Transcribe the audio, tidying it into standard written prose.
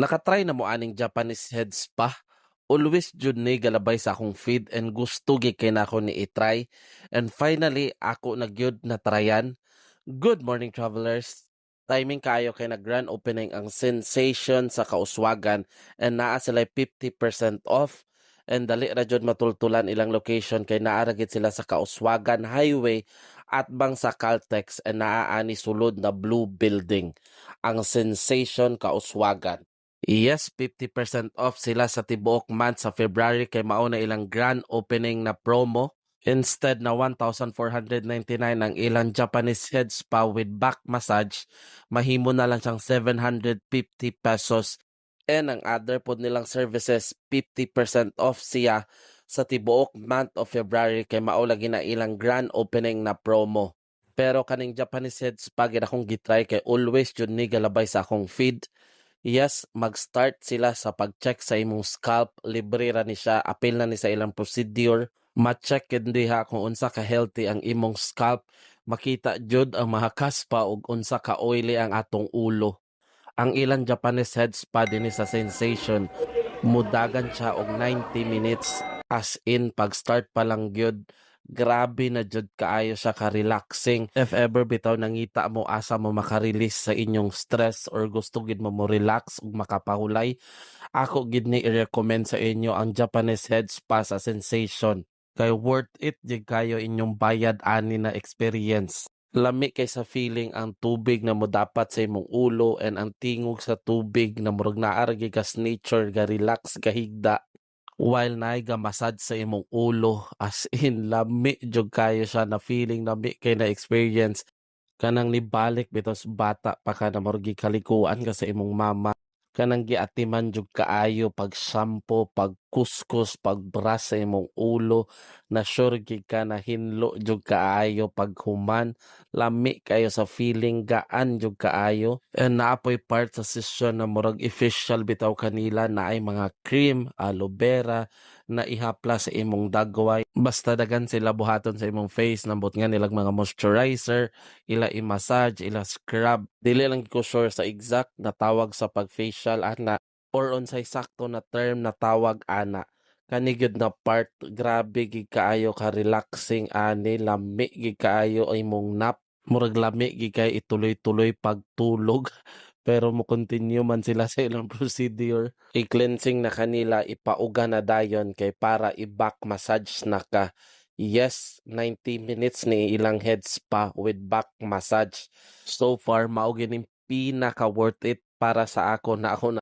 Nakatry na mo aning Japanese head spa? Always jud ni galabay sa akong feed and gusto gyud kay nako ni i-try. And finally, ako na gyud na tryan. Good morning, travelers. Timing kayo kay nag-grand opening ang Sensation sa Kauswagan and naa sila 50% off. And dali ra jud matultulan ilang location kay naa ra gid sila sa Kauswagan Highway at bang sa Caltex and naa ani sulod na blue building. Ang Sensation Kauswagan. Yes, 50% off sila sa tibuok month sa February kay mao na ilang grand opening na promo. Instead na 1,499 ang ilang Japanese head spa with back massage, mahimo na lang siyang 750 pesos. And ang other po nilang services, 50% off siya sa tibuok month of February kay mao lagi na ilang grand opening na promo. Pero kaning Japanese head spa gid akong gitry kay always jud ni galabay sa akong feed. Yes, mag-start sila sa pag-check sa imong scalp, libre ra ni siya, apil na ni sa ilang procedure, ma-check gid diha kung unsa ka healthy ang imong scalp, makita jud ang mga kaspa ug unsa ka oily ang atong ulo. Ang ilang Japanese head spa dinhi sa Sensation, mudagan siya og 90 minutes as in pag-start pa lang gyud. Grabe na jud kaayo siya ka-relaxing. If ever bitaw nangita mo asa mo maka-release sa inyong stress or gusto gid mo relax ug makapahulay, ako gid ni i-recommend sa inyo ang Japanese head spa sa Sensation. Kay worth it jud kayo inyong bayad ani na experience. Lami kay sa feeling ang tubig na mo dapat sa imong ulo and ang tingog sa tubig na murag naa ra gyud kas nature ga relax gahigda while naiga massage sa imong ulo as in lami jud kayo siya na feeling lami kay na experience kanang nibalik bitaw sa bata pa ka na murag gikalikuan ka sa imong mama kanang giatiman jud kaayo pag shampoo pag kuskus pag brush sa imong ulo na sure gid ka na hinlo jud kaayo pag human lami kayo sa feeling gaan jud kaayo and naapoy part sa session na murag official bitaw kanila na ay mga cream aloe vera na ihapla sa imong dagway basta dagan sila buhaton sa imong face nambot nga nilag mga moisturizer ila i-massage ila scrub dili lang ko sure sa exact na tawag sa pag-facial ana or unsay sakto na term na tawag ana kani gyud na part grabe gid kaayo ka relaxing ani lami gid kaayo imong nap murag lami gid kay ituloy-tuloy pagtulog pero mo continue man sila sa ilang procedure i-cleansing na kanila ipauga na dayon kay para i-back massage na ka. Yes, 90 minutes ni ilang head spa with back massage. So far mao gining pinaka worth it para sa ako na ako